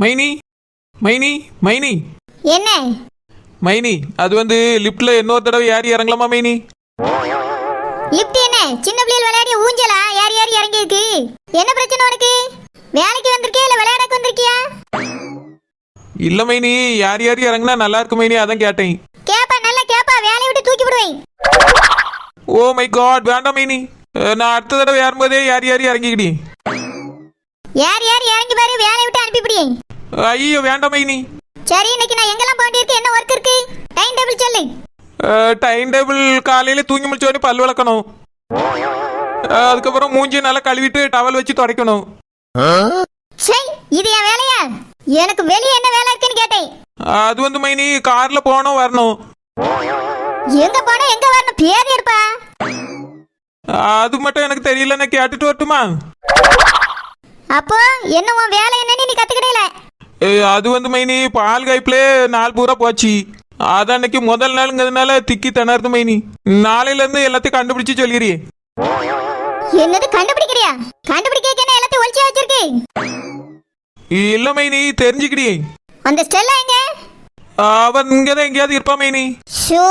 மைனி மைனி மைனி என்ன மைனி, அது வந்து லிப்ட்ல இன்னொரு தடவை ஏறி இறங்கலாமா மைனி? லிப்ட் என்ன சின்ன பிள்ளைகள் விளையாடிய ஊஞ்சலா? யார் யார் இறங்கி இருக்கு? என்ன பிரச்சனை உனக்கு? வேலைக்கு வந்திருக்கியா இல்ல விளையாடக்கு வந்திருக்கியா? இல்ல மைனி, யார் யார் இறங்கினா நல்லா இருக்கு மைனி, அதான் கேட்டேன். கேப்பா நல்லா கேப்பா, வேலையை விட்டு தூக்கி விடுவேன். ஓ மை காட், வேண்டாம் மைனி. நான் அடுத்த தடவை ஏறும்போதே யார் யார் இறங்கிக்கிடி. யார் யார் இறங்கி பாரு, வேலையை விட்டு அனுப்பிவிடுவேன். ஐயோ வேண்டாம் மைனி. சரி, இன்னைக்கு நான் எங்கெல்லாம் போக வேண்டியிருக்கு, என்ன ஒர்க் இருக்கு? டைம் டேபிள் சொல்லு. டைம் டேபிள் காலையில தூங்கி முடிச்ச உடனே பல் விளக்கணும். அதுக்கப்புறம் மூஞ்சி நல்லா கழுவிட்டு டவல் வச்சு துடைக்கணும். சரி, இது என் வேலையா? எனக்கு வெளியே என்ன வேலை இருக்குன்னு கேட்டேன். அது வந்து மைனி, கார்ல போனோம் வரணும். எங்க போனா எங்க வரணும்? பேர் இருப்பா. அது மட்டும் எனக்கு தெரியல, நான் கேட்டுட்டு வரட்டுமா? அப்போ என்ன உன் வேலை என்னன்னு நீ கத்துக்கிடல? அது வந்து மைனி, பால் காய்ப்புல நாள் பூரா போச்சு. அதான் அன்னைக்கு முதல் நாளுங்கிறதுனால திக்கி திணறது மைனி. நாளையில இருந்து எல்லாத்தையும் கண்டுபிடிச்சு சொல்லிடுறீ. என்னது கண்டுபிடிக்கிறியா? கண்டுபிடிக்க என்ன எல்லாத்தையும் ஒளிச்சு வச்சிருக்கு? இல்ல மைனி, தெரிஞ்சுக்கிடி. அந்த ஸ்டெல்லா எங்க? அவன் இங்கதான் எங்கேயாவது இருப்பா மைனி. ஷோ,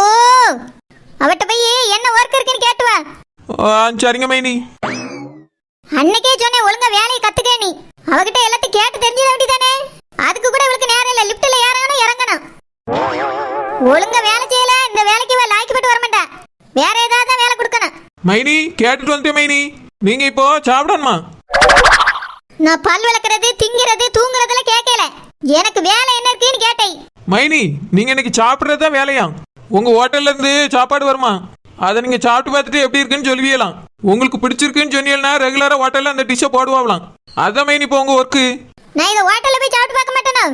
அவட்ட போய் என்ன ஒர்க் இருக்குன்னு கேட்டு வா. சரிங்க மைனி. அன்னைக்கே சொன்னேன் ஒழுங்கா வேலையை கத்துக்க. நீ அவகிட்ட எல்லாத்தையும் கேட்டு தெரிஞ்சிட வேண்டியதானே? அதுக்கு கூட இவளுக்கு நேரம் இல்ல. லிப்ட்ல ஏறணும் இறங்கணும். ஒழுங்கா வேலை செய்யல, இந்த வேலைக்கு லாய்க்கப்பட்டு வர மாட்டா. வேற ஏதாவது வேலை கொடுக்கணும். மைனி, கேட்டுட்டு வந்துட்டேன் மைனி. நீங்க இப்போ சாப்பிடணுமா? நான் பல் விளக்குறது, திங்கிறது, தூங்குறதுல கேட்கல. எனக்கு வேலை என்ன இருக்குன்னு கேட்டேன். மைனி, நீங்க இன்னைக்கு சாப்பிட்றது தான் வேலையா? உங்க ஹோட்டல்ல இருந்து சாப்பாடு வருமா? அதை நீங்க சாப்பிட்டு பார்த்துட்டு எப்படி இருக்குன்னு சொல்லுவீங்களாம். உங்களுக்கு பிடிச்சிருக்குன்னு சொன்னீங்கன்னா ரெகுலரா ஹோட்டல்ல அந்த டிஷ்ஷை போடுவாங்களாம். அதான் மைனி இப்போ உங்க ஒர்க்கு. நான் இந்த ஹோட்டல்ல போய் சாப்பிட்டு பார்க்க மாட்டேனா?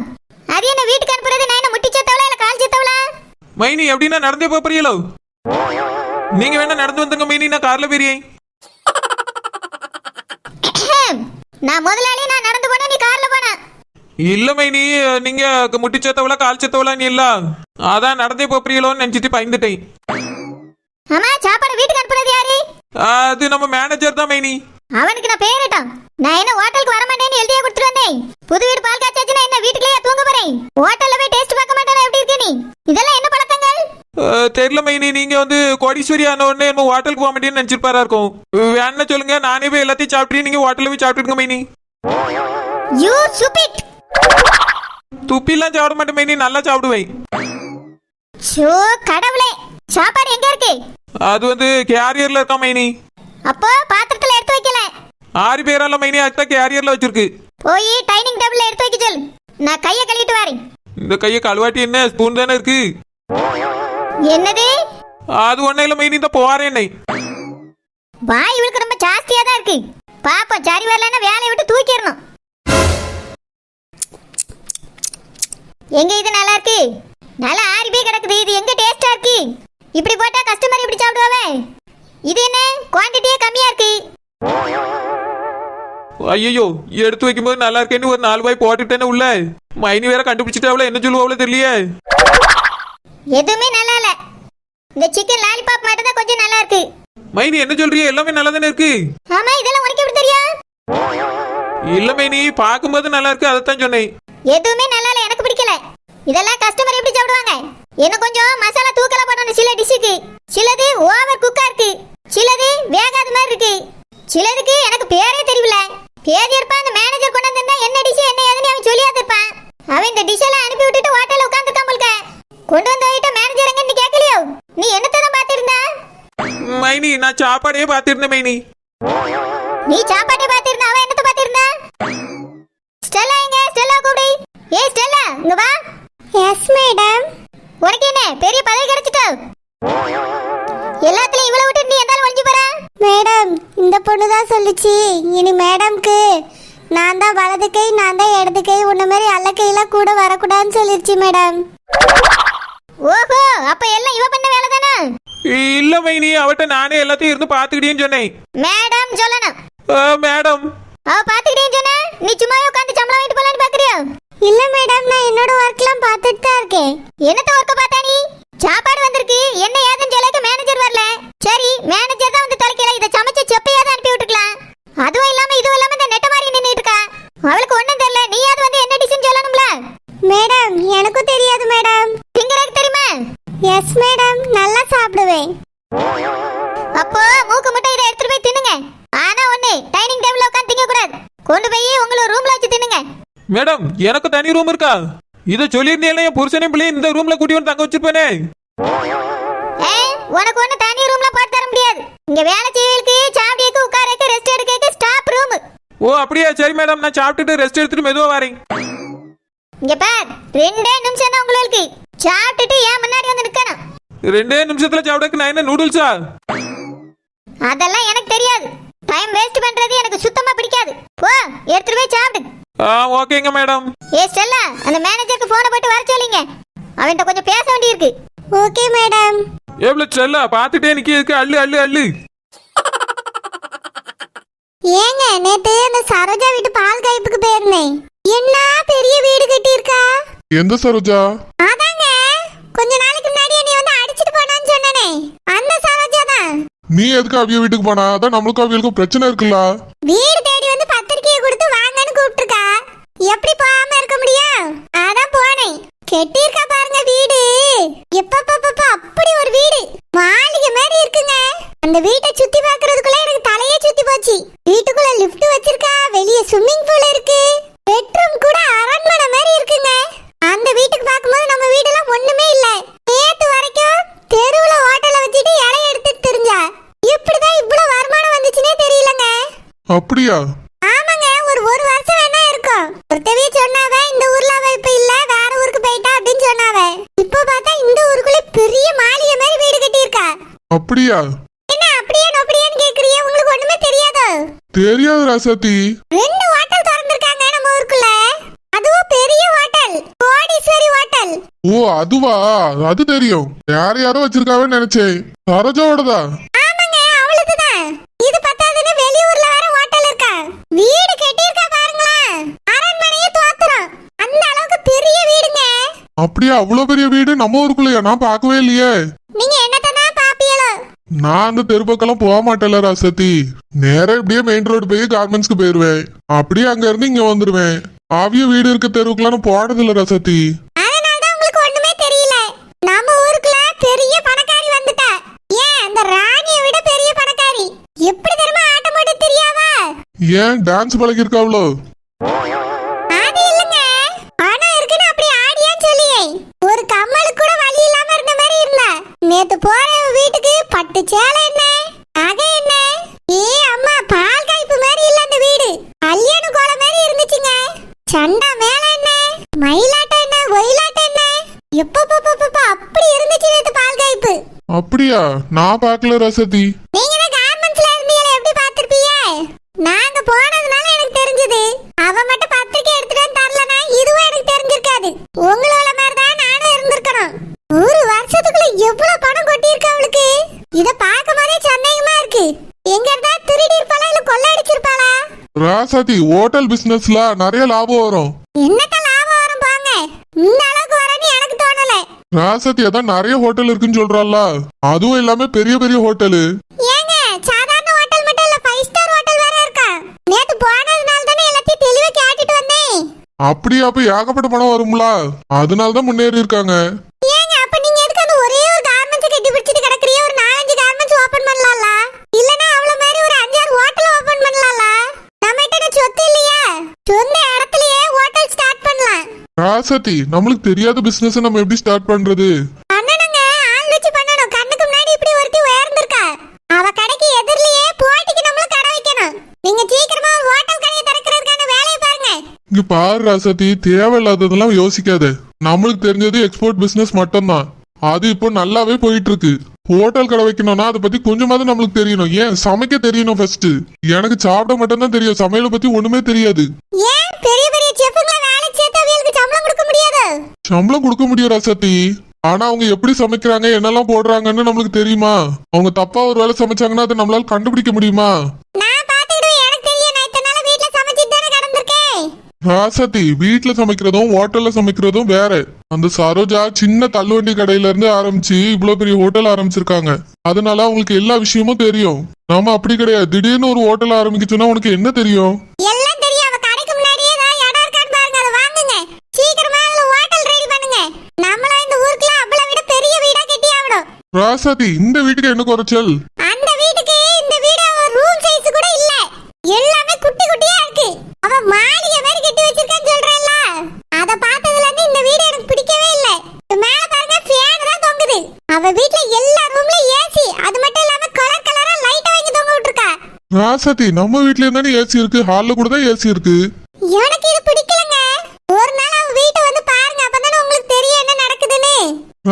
அது என்ன வீட்டுக்கு அனுப்புறது? நான் என்ன முட்டி செத்தவளா இல்ல கால் செத்தவளா? மைனி, எப்படின்னா நடந்தே போறீங்களோ? நீங்க வேணா நடந்து வந்துங்க மைனி, நான் கார்ல போறேன். நான் முதலாளி, நான் நடந்து போனா நீ கார்ல போனா? இல்ல மைனி, நீங்க முட்டி செத்தவளா கால் செத்தவளா நீ இல்ல, அதான் நடந்தே போறீங்களோன்னு நினைச்சிட்டு பயந்துட்டேன். ஆமா, சாப்பாடு வீட்டுக்கு அனுப்புறது யாரு? அது நம்ம மேனேஜர் தான் மைனி. அவனுக்கு நான் பேரிட்டேன். நான் என்ன ஹோட்டலுக்கு வர மாட்டேன்னு எழுதியா கொடுத்துட்டு வந்தேன். புது வீடு பால் காய்ச்சாச்சுன்னா என்ன வீட்டுக்குள்ளேயே தூங்க போறேன்? ஹோட்டல்ல போய் டேஸ்ட் பார்க்க மாட்டேனா? எப்படி இருக்க நீ? இதெல்லாம் என்ன பழக்கங்கள்? தெரியல மைனி, நீங்க வந்து கோடீஸ்வரி ஆன உடனே நம்ம ஹோட்டலுக்கு போக மாட்டேன்னு நினைச்சிருப்பாரா இருக்கும். வேணா சொல்லுங்க, நானே போய் எல்லாத்தையும் சாப்பிட்டு நீங்க ஹோட்டல்ல போய் சாப்பிட்டுருங்க மைனி. You stupid. துப்பிலாம் சாப்பிட மாட்டேன் மைனி, நல்லா சாப்பிடுவேன். ஷோ கடவுளே, சாப்பாடு எங்க இருக்கு? அது வந்து கேரியர்ல இருக்கா மைனி. அப்போ பாத்திரத்துல எடுத்து வைக்கல? 6 பேரால மைனி, அதுதான் கேரியர்ல வச்சிருக்கு. போய் டைனிங் டேபிள்ல எடுத்து வைக்க சொல்லு. நான் கையை கழுவிட்டு வரேன். இந்த கையை கழுவாட்டி என்ன, ஸ்பூன் தானே இருக்கு. என்னது? அது ஒன்னும் இல்ல மைனி, இந்த போறேன். வாய் இவளுக்கு ரொம்ப ஜாஸ்தியா தான் இருக்கு. பாப்போம், சரி வரலன்னா வேலையை விட்டு தூக்கிடணும். எங்க இது நல்லா இருக்கு? நல்லா ஆறி போய் கிடக்குது. இது எங்க டேஸ்டா இருக்கு? இப்படி போட்டா கஸ்டமர் இப்படி சாப்பிடுவாவே. இது என்ன குவாண்டிட்டியே கம்மியா இருக்கு? ஐயோ, எடுத்து வைக்கும்போது நல்லா இருக்கேன்னு ஒரு 4 வாய் போட்டுட்டேன்னு உள்ள. மைனி வேற கண்டுபிடிச்சிட்டாவள, என்ன சொல்லுவாவளோ தெரியலையே. எதுவுமே நல்லா இல்ல. இந்த சிக்கன் லாலிபாப் மட்டும் தான் கொஞ்சம் நல்லா இருக்கு. மைனி என்ன சொல்றீங்க? எல்லாமே நல்லா தானே இருக்கு. ஆமா, இதெல்லாம் உனக்கு எப்படி தெரியும்? இல்ல மைனி, பாக்கும்போது நல்லா இருக்கு, அதைத்தான் சொன்னேன். எதுவுமே நல்லா இல்ல, எனக்கு பிடிக்கல. இதெல்லாம் கஸ்டமர் எப்படி சாப்பிடுவாங்க? என்ன கொஞ்சம் மசாலா தூக்கலா போடணும் சில டிஷ்ஷுக்கு. சிலது ஓவர் குக்கா இருக்கு, சிலது வேகாத மாதிரி இருக்கு, சிலதுக்கு எனக்கு பேரே தெரியல. பேர் இருப்பான் அந்த மேனேஜர் கொண்டு வந்திருந்தா என்ன டிஷ் என்ன ஏதுன்னு அவன் சொல்லியாது இருப்பான். அவன் இந்த டிஷ் எல்லாம் அனுப்பி விட்டுட்டு ஹோட்டல்ல உட்காந்துருக்கான் போல்க. கொண்டு வந்து வைட்ட மேனேஜர் எங்க நீ கேட்கலையோ? நீ என்னத்தை தான் பாத்திருந்தா? மைனி, நான் சாப்பாடே பாத்திருந்தேன் மைனி. நீ சாப்பாட்டே பாத்திருந்தா, அவன் என்னத்தை பாத்திருந்தா? ஸ்டெல்லா எங்க? ஸ்டெல்லா கூப்பிடு. ஏய் ஸ்டெல்லா, இங்க வா. Yes madam. உனக்கு என்ன பெரிய பதவி கிடைச்சிட்டோ? எல்லாத்துலயும் இவ்வளவு விட்டு நீ எந்தாலும் ஒளிஞ்சு போற? மேடம், இந்த பொண்ணு தான் சொல்லுச்சு இனி மேடம்க்கு நான் தான் வலது கை, நான் தான் இடது கை, உன்ன மாதிரி அல்ல கையெல்லாம் கூட வரக்கூடாதுன்னு சொல்லிருச்சு மேடம். ஓஹோ, அப்ப எல்லாம் இவ பண்ண வேலை தானே? இல்ல மைனி, அவட்ட நானே எல்லாத்தையும் இருந்து பாத்துக்கிட்டேன்னு சொன்னேன். மேடம் சொல்லணும். மேடம், அவ பாத்துக்கிட்டேன்னு சொன்னா நீ சும்மா உட்காந்து சம்பளம் வாங்கிட்டு போலான்னு பாக்குறியா? இல்ல மேடம், நான் என்னோட ஒர்க்லாம் பார்த்துட்டு தான் இருக்கேன். என்னத்த ஒர்க்க பார்த்தா நீ? சாப்பாடு வந்திருக்கு, என்ன ஏதுன்னு சொல்லிக்க மேனேஜர் வரல. சரி, மேனேஜர் தான் வந்து தொலைக்கல, இதை சமைச்சு செப்பையாவது அனுப்பி விட்டுக்கலாம். அதுவும் இல்லாம இதுவும் இல்லாம இந்த நெட்ட மாதிரி நின்னுட்டு இருக்கா. அவளுக்கு ஒண்ணும் தெரியல, நீயாவது வந்து என்ன டிஷன் சொல்லணும். மேடம் எனக்கு தனி ரூம் இருக்கா? இதை சொல்லியிருந்தேன் என் புருஷனையும் பிள்ளையும் இந்த ரூம்ல கூட்டி வந்து தங்க வச்சிருப்பேனே. உனக்கு ஒண்ணு தனி ரூம்ல போட்டு தர முடியாது. இங்க வேலை செய்யறதுக்கு, சாப்பிடறதுக்கு, உட்காரறதுக்கு, ரெஸ்ட் எடுக்கிறதுக்கு ஸ்டாப் ரூம். ஓ அப்படியா? சரி மேடம், நான் சாப்பிட்டுட்டு ரெஸ்ட் எடுத்துட்டு மெதுவா வரேன். இங்க பார், 2 நிமிஷம் தான் உங்களுக்கு. சாப்பிட்டுட்டு ஏன் முன்னாடி வந்து நிக்கணும். 2 நிமிஷத்துல சாப்பிடக்கு நான் என்ன நூடுல்ஸா? அதெல்லாம் எனக்கு தெரியாது. டைம் வேஸ்ட் பண்றது எனக்கு சுத்தமா பிடிக்காது. போ, எடுத்துட்டு போய் சாப்பிடு. ஓகேங்க மேடம். ஸ்டெல்லா, அந்த மேனேஜருக்கு போனை போட்டு வர சொல்லிங்க. அவன்கிட்ட கொஞ்சம் பேச வேண்டியிருக்கு. Okay madam. எவ்வளவு செல்ல பாத்துட்டே நிக்க அள்ளு அள்ளு அள்ளு. ஏங்க நேத்து அந்த சரோஜா வீட்டு பால் காய்ப்புக்கு போயிருந்தேன். என்ன பெரிய வீடு கட்டி இருக்கா? எந்த சரோஜா? அதாங்க கொஞ்ச நாளைக்கு முன்னாடி என்னை வந்து அடிச்சிட்டு போனான்னு சொன்னனே, அந்த சரோஜா தான். நீ எதுக்கு அவிய வீட்டுக்கு போனா? அதான் நம்மளுக்கும் அவியலுக்கும் பிரச்சனை இருக்குல்ல. வீடு தேடி வந்து பத்திரிக்கையை கொடுத்து வாங்கன்னு கூப்பிட்டுருக்கா. எப்படி போகாம இருக்க முடியும்? அதான் போனேன். கெட்டியிருக்கா பாருங்க வீடு. எப்பப்பப்பப்ப அப்படி ஒரு வீடு, மாளிகை மாதிரி இருக்குங்க. அந்த வீட்டை சுத்தி பார்க்கிறதுக்குள்ள எனக்கு தலையே சுத்தி போச்சு. வீட்டுக்குள்ள லிஃப்ட் வச்சிருக்கா, வெளியே ஸ்விம்மிங் பூல் இருக்கு, பெட்ரூம் கூட அரண்மனை மாதிரி இருக்குங்க. அந்த வீட்டுக்கு பார்க்கும்போது நம்ம வீடெல்லாம் ஒண்ணுமே இல்ல. நேத்து வரைக்கும் தெருவுல ஹோட்டல்ல வச்சுட்டு இலைய எடுத்துட்டு தெரிஞ்சா இப்படிதான் இவ்வளவு வருமானம் வந்துச்சுன்னே தெரியலங்க. அப்படியா? ஆமாங்க, ஒரு வருஷம் வேணா இருக்கும். ஒருத்தவே சொன்னாவ இந்த ஊர்ல அவ இப்ப இல்ல, வேற ஊருக்கு போயிட்டா அப்படின்னு சொன்னாவ. இப்ப பார்த்தா இந்த ஊருக்குள்ள பெரிய மாளிகை மாதிரி வீடு கட்டி இருக்கா. அப்படியா? என்ன அப்படியே நோப்படியான்னு கேக்குறீங்க? உங்களுக்கு ஒண்ணுமே தெரியாதோ? தெரியாது ராசாத்தி. 2 ஹோட்டல் திறந்திருக்காங்க நம்ம ஊருக்குள்ள. அதுவும் பெரிய ஹோட்டல், கோடீஸ்வரி ஹோட்டல். ஓ அதுவா? அது தெரியும். யாரோ வச்சிருக்காவன்னு நினைச்சேன். சரோஜாவோடதா? ஆமாங்க, அவளுக்குதான். இது பத்தாதுன்னு வெளியூர்ல வேற ஹோட்டல் இருக்கா. வீடு கட்டியிருக்கா பாருங்களேன், அரண்மனையே தோத்துரும். அந்த அளவுக்கு பெரிய வீடுங்க. அப்படியா? அவ்வளவு பெரிய வீடு நம்ம ஊருக்குள்ளயா? நான் பார்க்கவே இல்லையே. நீங்க என்னத்தான் பாப்பீங்களோ? நான் அந்த தெருப்பக்கெல்லாம் போக மாட்டேன்ல ராசாத்தி. நேரா இப்படியே மெயின் ரோடு போய் கார்மெண்ட்ஸ்க்கு போயிருவேன். அப்படியே அங்க இருந்து இங்க வந்துருவேன். அவிய வீடு இருக்க தெருவுக்குலாம் போனது இல்ல ராசாத்தி. அதனாலதான் உங்களுக்கு ஒண்ணுமே தெரியல. நம்ம ஊருக்குள்ள பெரிய பணக்காரி வந்துட்டா. ஏன் அந்த ராணியை விட பெரிய பணக்காரி. எப்படி தெரியுமா ஆட்டம் போட்டு தெரியாவா? ஏன் டான்ஸ் பழகி இருக்காவளோ? அது இல்லங்க, பணம் இருக்குன்னு அப்படி ஆடியான்னு சொல்லியே ஒரு கம்மலுக்கு கூட வழி இல்லாம இருந்த மாதிரி இருந்தா. நேத்து போற வீட்டுக்கு பட்டு சேலை என்ன, நகை என்ன, அம்மா பால் காய்ப்பு மாதிரி இல்ல அந்த வீடு. கல்யாண கோலம் மாதிரி இருந்துச்சுங்க. சண்டா மேல என்ன, மயிலாட்டம் என்ன, ஒயிலாட்டம் என்ன, எப்பப்பப்பப்ப அப்படி இருந்துச்சு நேத்து பால் காய்ப்பு. அப்படியா? நான் பார்க்கல ராசாத்தி. நீங்க தான் கார்மெண்ட்ஸ்ல இருந்தீங்களே, எப்படி பார்த்திருப்பீங்க? நாங்க போனதுனால எனக்கு தெரிஞ்சது. அவ மட்டும் பத்திரிக்கை எடுத்துட்டு வந்து தரலனா இதுவும் எனக்கு தெரிஞ்சிருக்காது. உங்களோட மாதிரி தான் நானும் இருந்திருக்கணும். ஒரு வருஷத்துக்குள்ள எவ்வளவு பணம் கொட்டி இருக்கு அவளுக்கு. இத பார்க்கும் போதே சந்தேகமா இருக்கு. எங்க இருந்தா திருடி இருப்பாளா இல்ல கொள்ளை அடிச்சிருப்பாளா? ராசாத்தி, ஹோட்டல் பிசினஸ்ல நிறைய லாபம் வரும். என்னத்த லாபம் வரும் பாங்க, இந்த அளவுக்கு வரன்னு எனக்கு தோணல. ராசாத்தி, அதான் நிறைய ஹோட்டல் இருக்குன்னு சொல்றாள்ல. அதுவும் எல்லாமே பெரிய பெரிய ஹோட்டலு. ஏங்க சாதாரண ஹோட்டல் மட்டும் இல்ல, 5 ஸ்டார் ஹோட்டல் வேற இருக்கா. நேத்து போனதுனால தானே எல்லாத்தையும் தெளிவா கேட்டுட்டு வந்தேன். அப்படியா? அப்ப ஏகப்பட்ட பணம் வரும்ல, அதனாலதான் முன்னேறி இருக்காங்க. ஏங்க அப்ப நீங்க எதுக்கு அந்த ஒரே ஒரு கார்மெண்ட்ஸ் கட்டி பிடிச்சிட்டு கிடக்குறீங்க? ஒரு 4-5 கார்மெண்ட்ஸ் ஓபன் பண்ணலாம்ல. இல்லனா அவள மாதிரி ஒரு 5-6 ஹோட்டல் ஓபன் பண்ணலாம்ல. நம்மகிட்ட சொத்து இல்லையா? சொந்த இடத்துலயே ஹோட்டல் ஸ்டார்ட் பண்ணலாம். ராசாத்தி, நம்மளுக்கு தெரியாத பிசினஸ் நம்ம எப்படி ஸ்டார்ட் பண்றது? பண்ணணுங்க, ஆள் வச்சு பண்ணணும். கண்ணுக்கு முன்னாடி இப்படி ஒருத்தி உயர்ந்திருக்கா. அவ கடைக்கு எதிரிலேயே போட்டிக்கு நம்மளும் கடை வைக்கணும். நீங்க சீக்கிரமா ஒரு ஹோட்டல் கடையை திறக்கிறதுக்கான வேலையை பாருங்க. இங்க பாரு ராசாத்தி, தேவையில்லாததெல்லாம் யோசிக்காத. நம்மளுக்கு தெரிஞ்சது எக்ஸ்போர்ட் பிசினஸ் மட்டும்தான். அது இப்போ நல்லாவே போயிட்டு இருக்கு. ஹோட்டல் கடை வைக்கணும்னா அதை பத்தி கொஞ்சமாவது நம்மளுக்கு தெரியணும். ஏன் சமைக்க தெரியணும் ஃபர்ஸ்ட். எனக்கு சாப்பிட மட்டும் தான் தெரியும், சமையலை பத்தி ஒண்ணுமே தெரியாது. ஏன் பெரிய பெரிய செஃப்ங்களை வேலைக்கு சேர்த்து அவங்களுக்கு சம்பளம் கொடுக்க முடியாது? சம்பளம் கொடுக்க முடியும் ராசாத்தி. ஆனா அவங்க எப்படி சமைக்கிறாங்க, என்னெல்லாம் போடுறாங்கன்னு நம்மளுக்கு தெரியுமா? அவங்க தப்பா ஒரு வேலை சமைச்சாங்கன்னா அதை நம்மளால கண்டுபிடிக்க முடியுமா? நான் பாத்துக்கிடுவேன், எனக்கு தெரியும். நான் இத்தனை நாளா வீட்ல சமைச்சிட்டு தானே கிடந்திருக்கேன். ராசாத்தி, வீட்டுல சமைக்கிறதும் ஹோட்டல்ல சமைக்கிறதும் வேற. அந்த சரோஜா சின்ன தள்ளுவண்டி கடையில இருந்து ஆரம்பிச்சு இவ்வளவு பெரிய ஹோட்டல் ஆரம்பிச்சிருக்காங்க. அதனால அவங்களுக்கு எல்லா விஷயமும் தெரியும். நாம அப்படி கிடையாது. திடீர்னு ஒரு ஹோட்டல் ஆரம்பிக்க சொன்னா உனக்கு என்ன தெரியும்? எல்லாம் தெரியும். அவ கடைக்கு முன்னாடியே தான் இடம் இருக்கான்னு பாருங்க, அதை வாங்குங்க. சீக்கிரமா அதுல ஹோட்டல் ரெடி பண்ணுங்க. நம்மள இந்த ஊருக்குள்ள அவளை விட பெரிய வீடா கட்டி ஆகணும். ராசாத்தி, இந்த வீட்டுக்கு என்ன குறைச்சல்? அந்த வீட்டுக்கு இந்த வீடு அவ ரூம் சைஸ் கூட இல்ல. எல்லாமே குட்டி குட்டியா இருக்கு. அவ மாளிகை மாதிரி கட்டி வச்சிருக்கான்னு சொல்றேன்ல. ராசாத்தி நம்ம வீட்ல தானே ஏசி இருக்கு, ஹால்ல கூட தான் ஏசி இருக்கு. எனக்கு இது பிடிக்கலங்க. ஒரு நாள் அவ வீட்டை வந்து பாருங்க, அப்பதானே உங்களுக்கு தெரியும் என்ன நடக்குதுன்னு.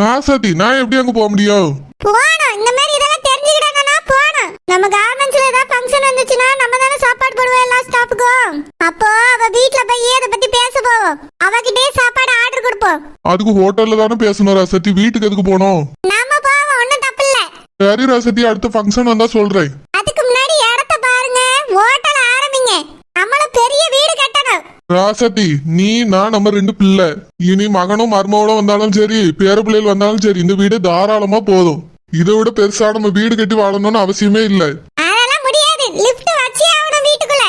ராசாத்தி நான் எப்படி அங்க போக முடியும்? போனோம், இந்த மாதிரி இதெல்லாம் தெரிஞ்சுக்கிட்டாங்கன்னா போனோம். நம்ம கார்மெண்ட்ஸ்ல ஏதாவது ஃபங்க்ஷன் வந்துச்சுன்னா நம்ம தானே சாப்பாடு போடுவோம் எல்லா ஸ்டாஃப்க்கும். அப்போ அவ வீட்ல போய் அதை பத்தி பேச போவோம், அவகிட்டே சாப்பாடு ஆர்டர் கொடுப்போம். அதுக்கு ஹோட்டல்ல தானே பேசணும் ராசாத்தி, வீட்டுக்கு எதுக்கு போனோம்? நாம போவோம், ஒன்னும் தப்பு இல்ல. சரி ராசாத்தி, அடுத்த ஃபங்க்ஷன் வந்தா சொல்றேன். அதுக்கு முன்னாடி இடத்த பாருங்க, ஹோட்டல் ஆரம்பிங்க. நம்மள பெரிய வீடு கட்டணும். ராசாத்தி நீ நான் நம்ம ரெண்டு பிள்ளை, இனி மகனும் மருமகளும் வந்தாலும் சரி, பேர பிள்ளைகள் வந்தாலும் சரி, இந்த வீடு தாராளமா போதும். இதை விட பெருசா நம்ம வீடு கட்டி வாழணும்னு அவசியமே இல்ல. அதெல்லாம் முடியாது, லிஃப்ட் வச்சே ஆகணும் வீட்டுக்குள்ள.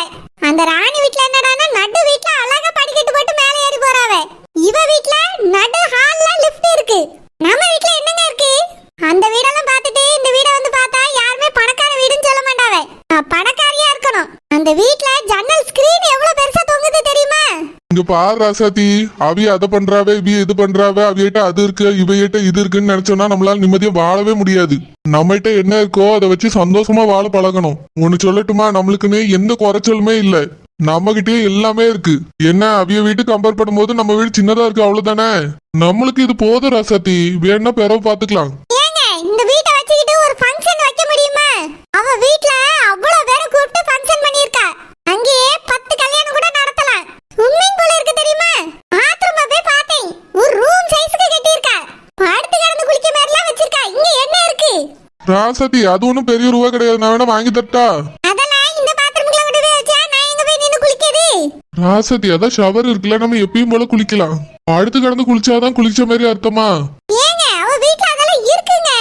அந்த ராணி வீட்ல என்னடான்னா நடு வீட்ல அழகா படிக்கட்டு போட்டு மேலே ஏறி போறாவ. இவ வீட்ல நடு ஹால்ல லிஃப்ட் இருக்கு. நம்ம வீட்ல என்னங்க இருக்கு? அந்த வீடெல்லாம் பார்த்துட்டு இந்த வீட வந்து பார்த்தா யாருமே பணக்கார வீடுன்னு சொல்ல மாட்டாவே. பணக்காரியா இருக்கணும். அந்த வீட்ல ஜன்னல் ஸ்கிரீன் எவ்வளவு பெருசா தொங்குது தெரியுமா? இங்க பாரு ராசாத்தி, அவிய அதை பண்றாவே, இவிய இது பண்றாவே, அவியிட்ட அது இருக்கு இவையிட்ட இது இருக்குன்னு நினைச்சோம்னா நம்மளால நிம்மதியா வாழவே முடியாது. நம்மகிட்ட என்ன இருக்கோ அதை வச்சு சந்தோஷமா வாழ பழகணும். ஒன்னு சொல்லட்டுமா, நம்மளுக்குன்னு எந்த குறைச்சலுமே இல்ல, நம்ம கிட்டயே எல்லாமே இருக்கு. என்ன அவிய வீட்டு கம்பேர் பண்ணும்போது நம்ம வீடு சின்னதா இருக்கு, அவ்வளவுதானே. நம்மளுக்கு இது போதும் ராசாத்தி, வேணா பிறகு பாத்துக்கலாம். ஏங்க இந்த வீட்டை வச்சுக்கிட்டு ஒரு ஃபங்க்ஷன் வைக்க முடியுமா? அவ வீட்ல அவ்வளவு பேரை கூப்பிட்டு ஃபங்க்ஷன் பண்ணிருக்கா. அங்கேயே 10 கல்யாணம் கூட நடத்தலாம். ஸ்விம்மிங் பூல் இருக்கு தெரியுமா? பாத்ரூம் போய் பார்த்தேன், ஒரு ரூம் சைஸ்க்கு கட்டியிருக்கா. படுத்து கிடந்து குளிக்க மாதிரிலாம் வச்சிருக்கா. இங்க என்ன இருக்கு? ராசாத்தி அது ஒண்ணும் பெரிய ரூபா கிடையாது, நான் வேணா வாங்கி தட்டா? அதெல்லாம் இந்த பாத்ரூம்க்குள்ள கொண்டு போய் வச்சா நான் எங்க போய் நின்னு குளிக்கிறது? ராசாத்தி அதான் ஷவர் இருக்குல்ல, நம்ம எப்பயும் போல குளிக்கலாம். படுத்து கிடந்து குளிச்சாதான் குளிச்ச மாதிரி அர்த்தமா? ஏங்க அவ வீட்ல அதெல்லாம் இருக்குங்க.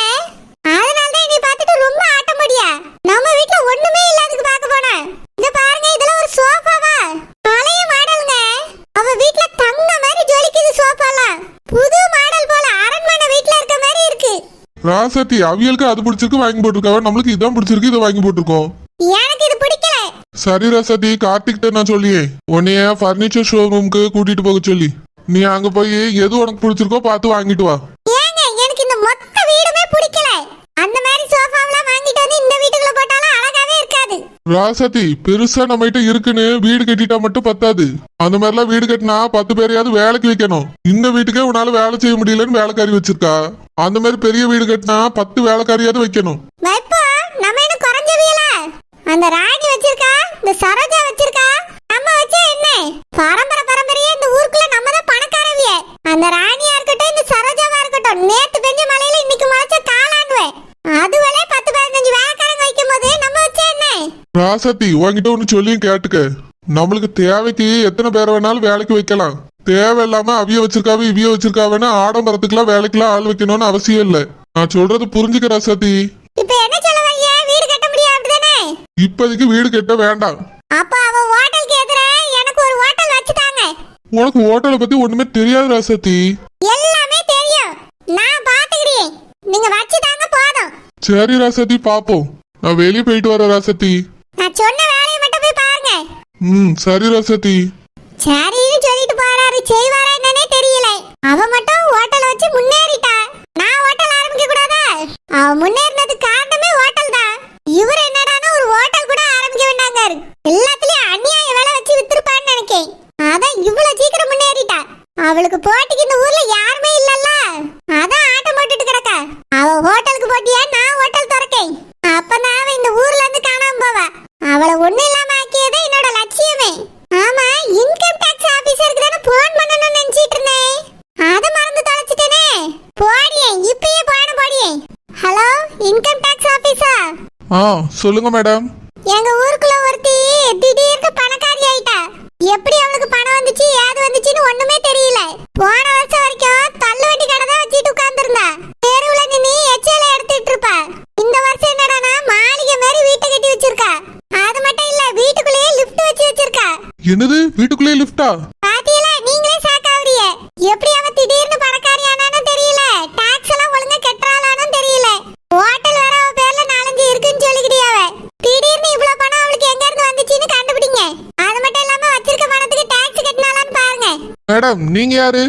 அதனால தான் நீ பார்த்துட்டு ரொம்ப ஆட்டம் போடியா. நம்ம வீட்ல ஒண்ணுமே இல்லாததுக்கு பார்க்க போனா. இத பாருங்க, இதெல்லாம் ஒரு சோஃபாவா? பழைய மாடலுங்க. அவ வீட்ல தங்க மாதிரி ஜொலிக்குது சோஃபாலாம். புது மாடல் போல அரண்மனை வீட்ல இருக்க மாதிரி இருக்கு. ராசாத்தி அவியலுக்கு அது பிடிச்சிருக்கு வாங்கி போட்டிருக்காவ, நம்மளுக்கு இதான் பிடிச்சிருக்கு இதை வாங்கி போட்டிருக்கோம். எனக்கு இது பிடிக்கல. சரி ராசாத்தி, கார்த்திகிட்ட நான் சொல்லியே உன்னைய பர்னிச்சர் ஷோரூமுக்கு கூட்டிட்டு போக சொல்லி, நீ அங்க போய் எது உனக்கு பிடிச்சிருக்கோ பார்த்து வாங்கிட்டு வா. ஏங்க எனக்கு இந்த மொத்த வீடுமே பிடிக்கல. அந்த மாதிரி சோஃபாவெல்லாம் வாங்கிட்டு வந்து இந்த வீட்டுக்குள்ள போட்டாலும் அழகாவே இருக்காது. ராசாத்தி பெருசா நம்ம கிட்ட இருக்குன்னு வீடு கட்டிட்டா மட்டும் பத்தாது, அந்த மாதிரிலாம் வீடு கட்டினா 10 பேரையாவது வேலைக்கு வைக்கணும். இந்த வீட்டுக்கே உன்னால வேலை செய்ய முடியலன்னு வேலைக்காரி வச்சிருக்கா, அந்த மாதிரி பெரிய வீடு கட்டினா 10 வேலைக்காரியாவது வைக்கணும். வைப்பா, நம்ம என்ன குறைஞ்சவியல? அந்த ராணி வச்சிருக்கா, இந்த சரோஜா வச்சிருக்கா, நம்ம வச்சா என்ன? பரம்பரையே இந்த ஊருக்குள்ள நம்ம தான் பணக்காரவிய. அந்த ராணியா இருக்கட்டும், இந்த சரோஜாவா இருக்கட்டும், நேத்து பெஞ்ச மழையில இன்னைக்கு முளைச்ச காளான்வே. அதுவளே 10-15 வேலைக்காரங்க வைக்கும் போது நம்ம வச்சா என்ன? ராசாத்தி உன்கிட்ட ஒண்ணு சொல்லியும் கேட்டுக்க, நம்மளுக்கு தேவைக்கு எத்தனை பேரை வேணாலும் வேலைக்கு வைக்கலாம். தேவையில்லாம அவிய வச்சிருக்காவ இவிய வச்சிருக்காவன்னு ஆடம்பரத்துக்குலாம் வேலைக்கெல்லாம் ஆள் வைக்கணும்னு அவசியம் இல்ல. நான் சொல்றது புரிஞ்சுக்க ராசாத்தி. இப்ப என்ன சொல்ல வர்றீங்க? வீடு கட்ட முடியாது அப்படிதானே? இப்போதைக்கு வீடு கட்ட வேண்டாம். அப்ப அவ ஹோட்டலுக்கு எதிர எனக்கு ஒரு ஹோட்டல் வச்சுட்டாங்க. உனக்கு ஹோட்டலை பத்தி ஒண்ணுமே தெரியாது ராசாத்தி. எல்லாமே தெரியும், நான் பாத்துக்கிறேன். நீங்க வச்சுட்டாங்க போதும். சரி ராசாத்தி பாப்போம், நான் வெளியே போயிட்டு வரேன் ராசாத்தி. நான் சொன்ன வேலையை மட்டும் போய் பாருங்க. சரி ராசாத்தி. சரின்னு சொல்லிட்டு போறாரு, செய்வாரா என்னன்னே தெரியல. அவ மட்டும் ஹோட்டல் வச்சு முன்னேறிட்டா. நான் ஹோட்டல் ஆரம்பிக்க கூடாதா? அவ முன்னேறினதுக்கு காரணமே ஹோட்டல் தான். இவர் என்னடானா ஒரு ஹோட்டல் கூட ஆரம்பிக்க வேண்டாங்க. எல்லாத்துலயும் அநியாய வேலை வச்சு வித்துருப்பான்னு நினைக்கேன். அதான் இவ்வளவு சீக்கிரம் முன்னேறிட்டா. அவளுக்கு போட்டிக்கு இந்த ஊர்ல யாருமே இல்லல்ல, அதான் ஆட்டம் போட்டுட்டு கிடக்கா. அவ ஹோட்டலுக்கு போட்டியா, நான் ஹோட்டல் திறக்கேன். அப்பதான் அவ இந்த ஊர்ல இருந்து காணாம போவா. அவளை ஒண்ணு இல்லாம ஆக்கியதே என்னோட லட்சியமே. ஆமா, இன்கம் டாக்ஸ் ஆபீசருக்கு தானே போன் பண்ணணும்னு நினைச்சிட்டு இருந்தேன். அதை மறந்து தொலைச்சிட்டேனே. போடியே, இப்பயே போடியே. ஹலோ, இன்கம் டாக்ஸ் ஆபீஸா? சொல்லுங்க மேடம். எங்க ஊருக்குள்ள ஒருத்தி திடீர்னு பணக்காரி ஆயிட்டா. எப்படி அவளுக்கு பணம் வந்துச்சு ஏது வந்துச்சுன்னு ஒண்ணுமே தெரியல. போன வருஷம் வரைக்கும் தள்ளுவண்டி கடை தான் வச்சுட்டு உட்கார்ந்துருந்தா. தெருவுல நின்னு எச்சல எடுத்துட்டு இருப்பா. இந்த வருஷம் என்னடானா மாளிகை மாதிரி வீட்டை கட்டி வச்சிருக்கா. அது மட்டும் இல்ல, வீட்டுக்குள்ளேயே லிஃப்ட் வச்சு வச்சிருக்கா. என்னது, வீட்டுக்குள்ளேயே லிஃப்டா? பாத்தீங்களா, நீங்களே சாக்காவறிய. எப்படி அவ திடீர்னு பணக்காரி ஆனானு தெரியல, டாக்ஸ் எல்லாம் ஒழுங்கா கட்டறாளானு தெரியல. ஹோட்டல் வேற அவ பேர்ல 4-5 இருக்குன்னு சொல்லிக்கிட்டியாவ. திடீர்னு இவ்வளவு பணம் அவளுக்கு எங்க இருந்து வந்துச்சுன்னு கண்டுபிடிங்க. அது மட்டும் இல்லாம வச்சிருக்க பணத்துக்கு டாக்ஸ் கட்டினாலான்னு பாருங்க. மேடம் நீங்க யாரு?